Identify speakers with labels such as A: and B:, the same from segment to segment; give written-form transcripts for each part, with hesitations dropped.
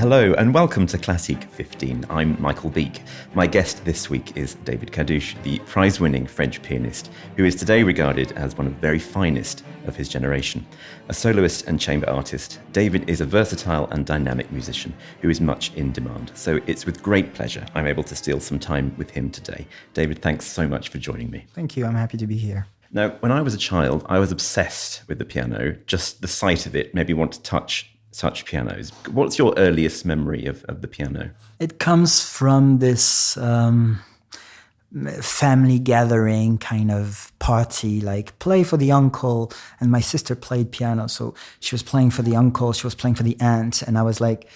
A: Hello and welcome to Classeek 15. I'm Michael Beek. My guest this week is David Kadouch, the prize-winning French pianist, who is today regarded as one of the very finest of his generation. A soloist and chamber artist, David is a versatile and dynamic musician who is much in demand. So it's with great pleasure I'm able to steal some time with him today. David, thanks so much for joining me.
B: Thank you. I'm happy to be here.
A: Now, when I was a child, I was obsessed with the piano. Just the sight of it made me want to touch pianos. What's your earliest memory of the piano?
B: It comes from this family gathering kind of party, like play for the uncle. And my sister played piano. So she was playing for the uncle, she was playing for the aunt. And I was like,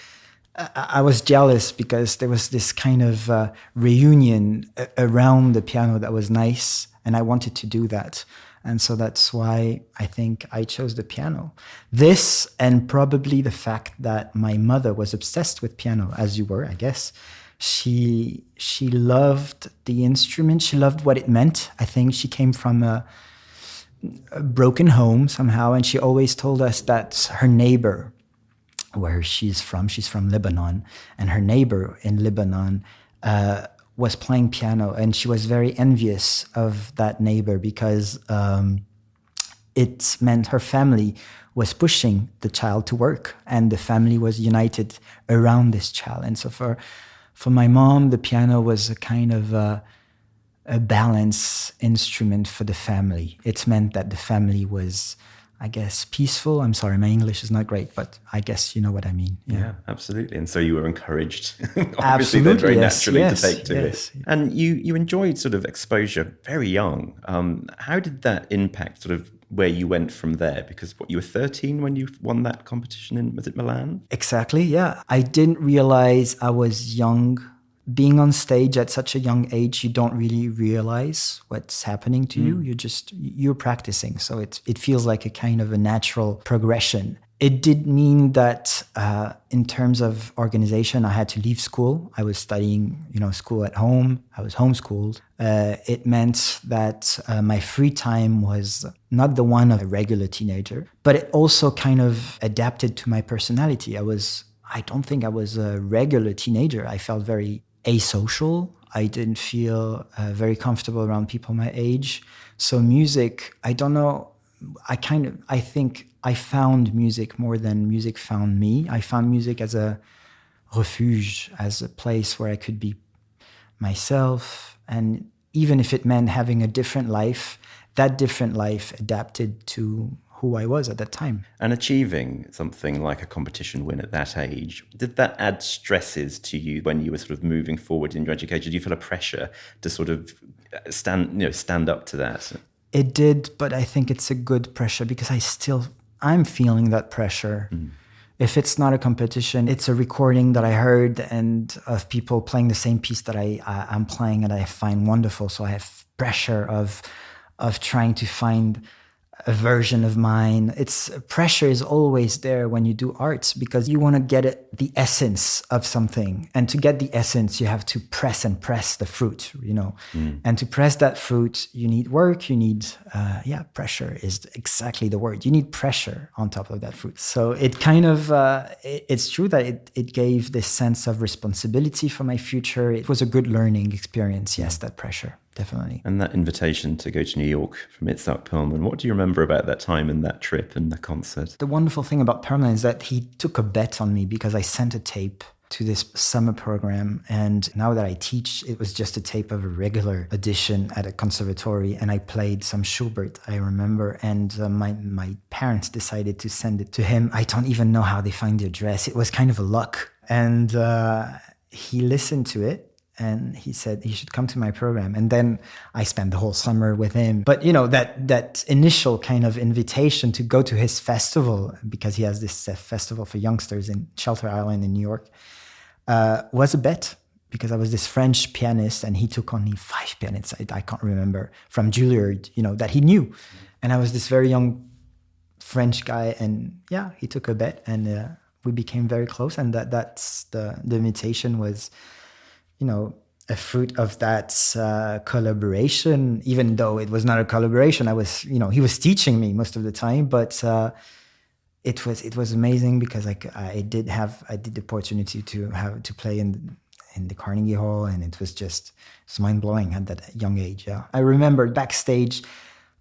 B: I was jealous because there was this kind of reunion around the piano that was nice. And I wanted to do that. And so that's why I think I chose the piano. This, and probably the fact that my mother was obsessed with piano, as you were, I guess. She loved the instrument. She loved what it meant. I think she came from a broken home somehow. And she always told us that her neighbor, where she's from Lebanon, and her neighbor in Lebanon was playing piano, and she was very envious of that neighbor because it meant her family was pushing the child to work, and the family was united around this child. And so for my mom, the piano was a kind of a balance instrument for the family. It meant that the family was, I guess, peaceful. I'm sorry, my English is not great, but I guess you know what I mean.
A: Yeah, absolutely. And so you were encouraged, obviously,
B: absolutely,
A: then very
B: yes,
A: naturally
B: yes,
A: to take to
B: yes.
A: it. And you enjoyed sort of exposure very young. How did that impact sort of where you went from there? Because you were 13 when you won that competition in, was it Milan?
B: Exactly, yeah. I didn't realize I was young. Being on stage at such a young age, you don't really realize what's happening to you. You're practicing. So it feels like a kind of a natural progression. It did mean that in terms of organization, I had to leave school. I was studying, school at home. I was homeschooled. It meant that my free time was not the one of a regular teenager, but it also kind of adapted to my personality. I don't think I was a regular teenager. I felt very asocial. I didn't feel very comfortable around people my age. So music, I don't know, I think I found music more than music found me. I found music as a refuge, as a place where I could be myself. And even if it meant having a different life, that different life adapted to who I was at that time.
A: And achieving something like a competition win at that age, did that add stresses to you when you were sort of moving forward in your education? Did you feel a pressure to sort of stand up to that?
B: It did, but I think it's a good pressure because I'm feeling that pressure. If it's not a competition, it's a recording that I heard and of people playing the same piece that I'm playing and I find wonderful. So I have pressure of trying to find a version of mine. Pressure is always there when you do arts because you want to get the essence of something. And to get the essence, you have to press the fruit, And to press that fruit, you need work, you need, pressure is exactly the word. You need pressure on top of that fruit. So it kind of, it's true that it gave this sense of responsibility for my future. It was a good learning experience, yes, that pressure. Definitely.
A: And that invitation to go to New York from Itzhak Perlman, what do you remember about that time and that trip and the concert?
B: The wonderful thing about Perlman is that he took a bet on me because I sent a tape to this summer program. And now that I teach, it was just a tape of a regular edition at a conservatory. And I played some Schubert, I remember. And my parents decided to send it to him. I don't even know how they found the address. It was kind of a luck. And he listened to it. And he said he should come to my program. And then I spent the whole summer with him. But, that initial kind of invitation to go to his festival, because he has this festival for youngsters in Shelter Island in New York, was a bet. Because I was this French pianist and he took only 5 pianists, I can't remember, from Juilliard, that he knew. And I was this very young French guy. And yeah, he took a bet and we became very close. And that's the invitation was, a fruit of that collaboration, even though it was not a collaboration. He was teaching me most of the time, but it was amazing because I did the opportunity to play in the Carnegie Hall, and it's mind blowing at that young age. Yeah, I remember backstage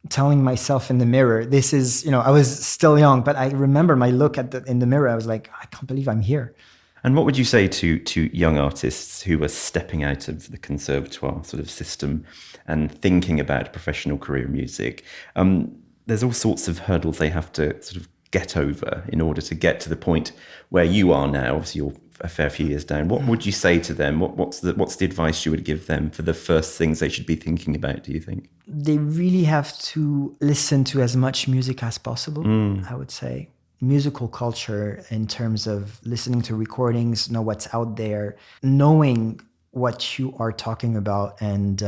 B: telling myself in the mirror, this is, I was still young, but I remember my look in the mirror. I was like, I can't believe I'm here.
A: And what would you say to young artists who are stepping out of the conservatoire sort of system and thinking about a professional career in music? There's all sorts of hurdles they have to sort of get over in order to get to the point where you are now. Obviously, you're a fair few years down. What would you say to them? What's the advice you would give them for the first things they should be thinking about, do you think?
B: They really have to listen to as much music as possible, I would say. Musical culture in terms of listening to recordings, know what's out there, knowing what you are talking about, and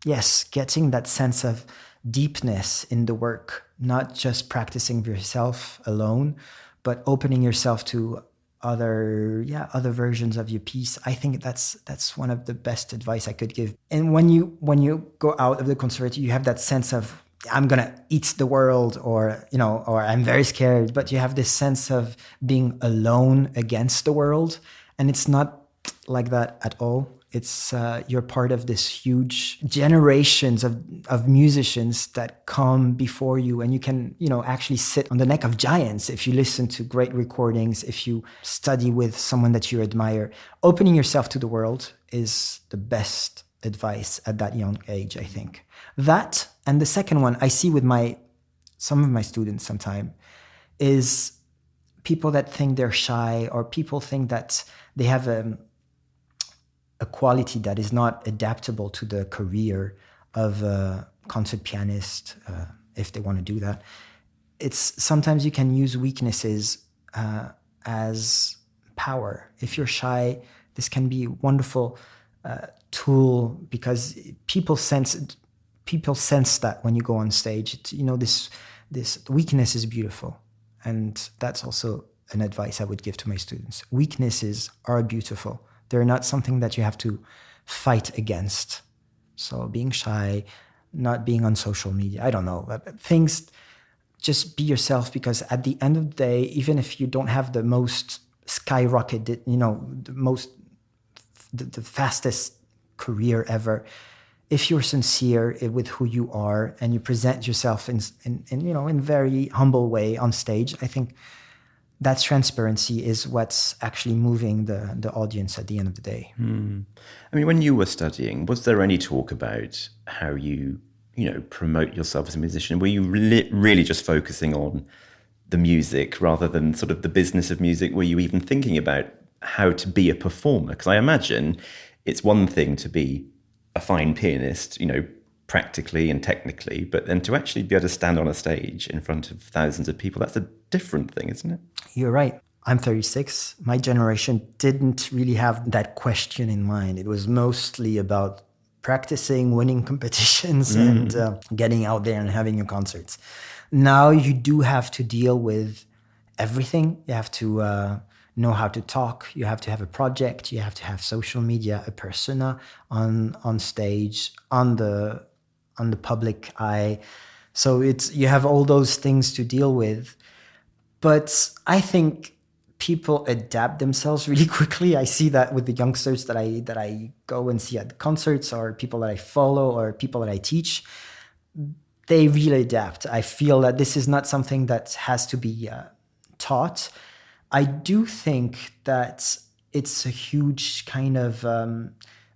B: yes, getting that sense of deepness in the work, not just practicing for yourself alone, but opening yourself to other versions of your piece. I think that's one of the best advice I could give. And when you go out of the conservatory, you have that sense of, I'm gonna eat the world, or I'm very scared, but you have this sense of being alone against the world, and it's not like that at all. It's you're part of this huge generations of musicians that come before you, and you can actually sit on the neck of giants if you listen to great recordings, if you study with someone that you admire. Opening yourself to the world is the best advice at that young age, I think. That, and the second one I see with some of my students sometimes, is people that think they're shy, or people think that they have a quality that is not adaptable to the career of a concert pianist, if they want to do that. It's sometimes you can use weaknesses as power. If you're shy, this can be a wonderful tool, because people sense that when you go on stage. This weakness is beautiful, and that's also an advice I would give to my students. Weaknesses are beautiful. They're not something that you have to fight against. So being shy, not being on social media, I don't know, things, just be yourself, because at the end of the day, even if you don't have the most skyrocketed, the fastest career ever, if you're sincere with who you are and you present yourself in very humble way on stage, I think that transparency is what's actually moving the audience at the end of the day.
A: I mean, when you were studying, was there any talk about how you promote yourself as a musician? Were you really just focusing on the music rather than sort of the business of music? Were you even thinking about how to be a performer? Because I imagine it's one thing to be a fine pianist, practically and technically, but then to actually be able to stand on a stage in front of thousands of people, that's a different thing, isn't it?
B: You're right. I'm 36. My generation didn't really have that question in mind. It was mostly about practicing, winning competitions, and getting out there and having your concerts. Now you do have to deal with everything. You have to know how to talk. You have to have a project. You have to have social media, a persona on stage, on the public eye. So you have all those things to deal with. But I think people adapt themselves really quickly. I see that with the youngsters that I go and see at concerts, or people that I follow, or people that I teach. They really adapt. I feel that this is not something that has to be taught. I do think that it's a huge kind of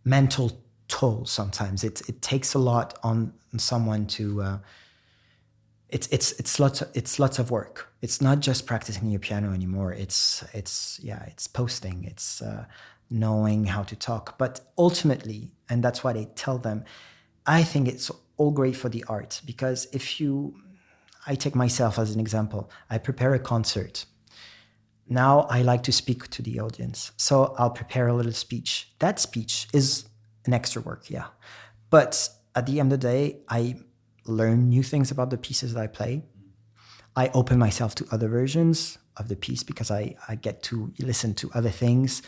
B: mental toll sometimes. It takes a lot on someone to... It's lots of work. It's not just practicing your piano anymore. It's posting. It's knowing how to talk. But ultimately, and that's why I tell them, I think it's all great for the art, because I take myself as an example. I prepare a concert. Now I like to speak to the audience, so I'll prepare a little speech. That speech is an extra work, yeah. But at the end of the day, I learn new things about the pieces that I play. I open myself to other versions of the piece because I get to listen to other things.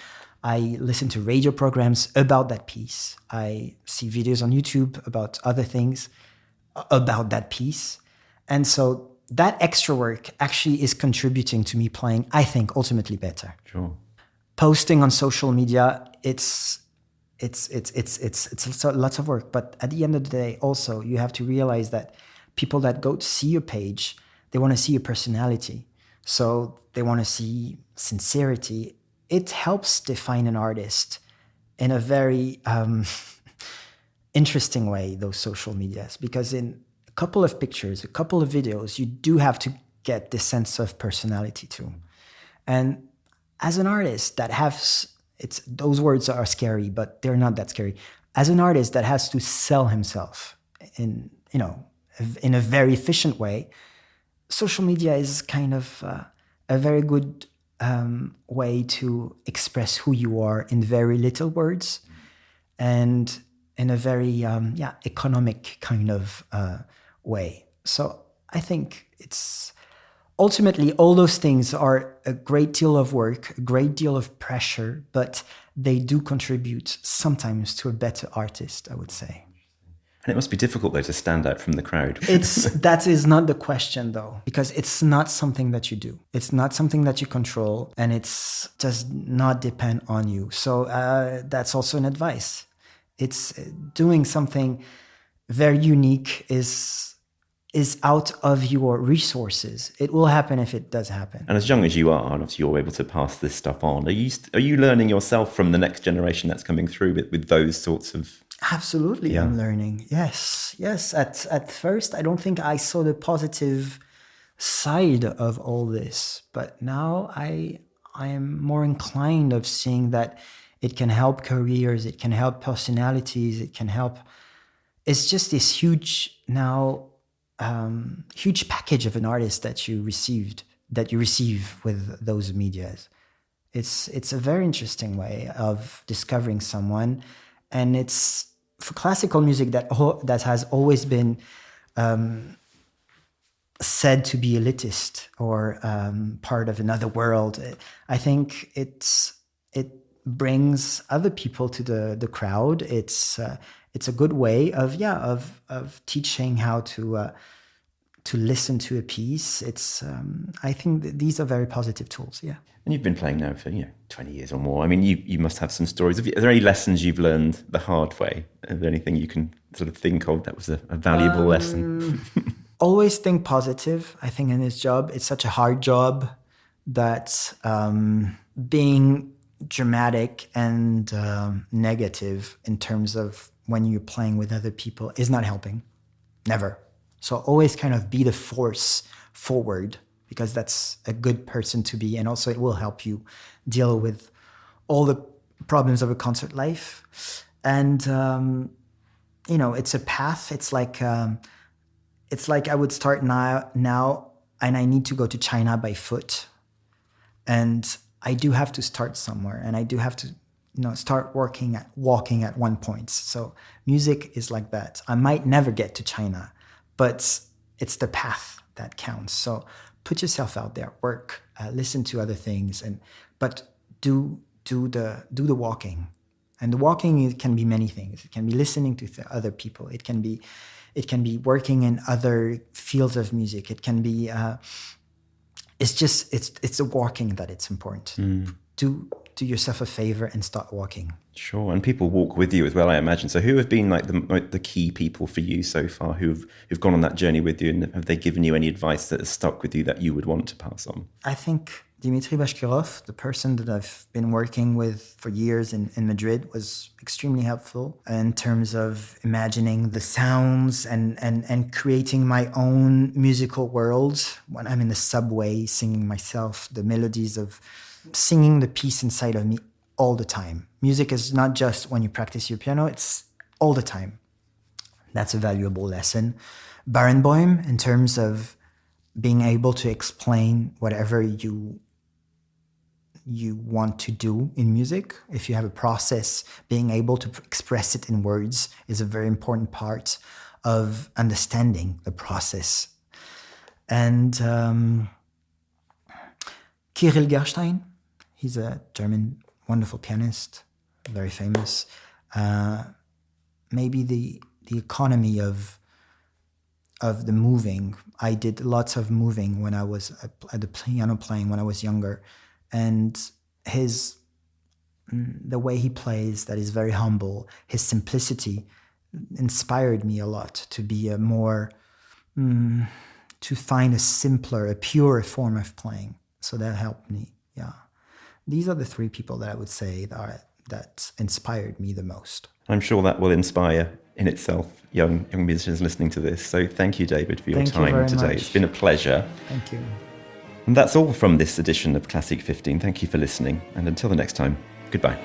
B: I listen to radio programs about that piece. I see videos on YouTube about other things about that piece. And so that extra work actually is contributing to me playing, I think, ultimately better.
A: Sure.
B: Posting on social media, it's lots of work. But at the end of the day, also, you have to realize that people that go to see your page, they want to see your personality. So they want to see sincerity. It helps define an artist in a very interesting way, those social medias, because in a couple of pictures, a couple of videos, you do have to get this sense of personality too. And as an artist that has, those words are scary, but they're not that scary. As an artist that has to sell himself in a very efficient way, social media is kind of a very good way to express who you are in very little words and in a very economic kind of way. So I think it's ultimately all those things are a great deal of work, a great deal of pressure, but they do contribute sometimes to a better artist, I would say.
A: And it must be difficult, though, to stand out from the crowd.
B: That is not the question, though, because it's not something that you do. It's not something that you control, and it does not depend on you. So that's also an advice. It's doing something very unique is out of your resources. It will happen if it does happen.
A: And as young as you are, and obviously you're able to pass this stuff on, are you learning yourself from the next generation that's coming through with those sorts of...
B: Absolutely, yeah. I'm learning. Yes. At first, I don't think I saw the positive side of all this, but now I am more inclined of seeing that it can help careers, it can help personalities, it can help. It's just this huge package of an artist that you receive with those medias. It's a very interesting way of discovering someone, and it's for classical music that has always been said to be elitist or part of another world. I think it brings other people to the crowd. It's a good way of teaching how to listen to a piece. I think that these are very positive tools. Yeah.
A: And you've been playing now for 20 years or more. I mean, you must have some stories. Are there any lessons you've learned the hard way? Is there anything you can sort of think of that was a valuable lesson?
B: Always think positive. I think in this job, it's such a hard job that being dramatic and negative in terms of when you're playing with other people is not helping. Never. So always kind of be the force forward, because that's a good person to be. And also it will help you deal with all the problems of a concert life. And, it's a path. It's like I would start now and I need to go to China by foot. And I do have to start somewhere, and I do have to, start walking at one point. So music is like that. I might never get to China, but it's the path that counts. So put yourself out there, work, listen to other things, but do the walking. And the walking, it can be many things. It can be listening to other people. It can be working in other fields of music. It can be. It's the walking that it's important. Do yourself a favor and start walking.
A: Sure, and people walk with you as well, I imagine. So who have been like the key people for you so far who've gone on that journey with you, and have they given you any advice that has stuck with you that you would want to pass on?
B: I think Dimitri Bashkirov, the person that I've been working with for years in Madrid, was extremely helpful in terms of imagining the sounds and creating my own musical world. When I'm in the subway singing myself, the melodies of singing the piece inside of me all the time. Music is not just when you practice your piano, it's all the time. That's a valuable lesson. Barenboim, in terms of being able to explain whatever you want to do in music. If you have a process, being able to express it in words is a very important part of understanding the process. And Kirill Gerstein, he's a German wonderful pianist, very famous. Maybe the economy of of the moving. I did lots of moving when I was at the piano playing when I was younger. And the way he plays, that is very humble, his simplicity inspired me a lot to be a more, to find a simpler, a purer form of playing. So that helped me, yeah. These are the three people that I would say that inspired me the most.
A: I'm sure that will inspire in itself young musicians listening to this. So thank you, David, for your time today.
B: Much.
A: It's been a pleasure.
B: Thank you.
A: And that's all from this edition of Classeek 15. Thank you for listening. And until the next time, goodbye.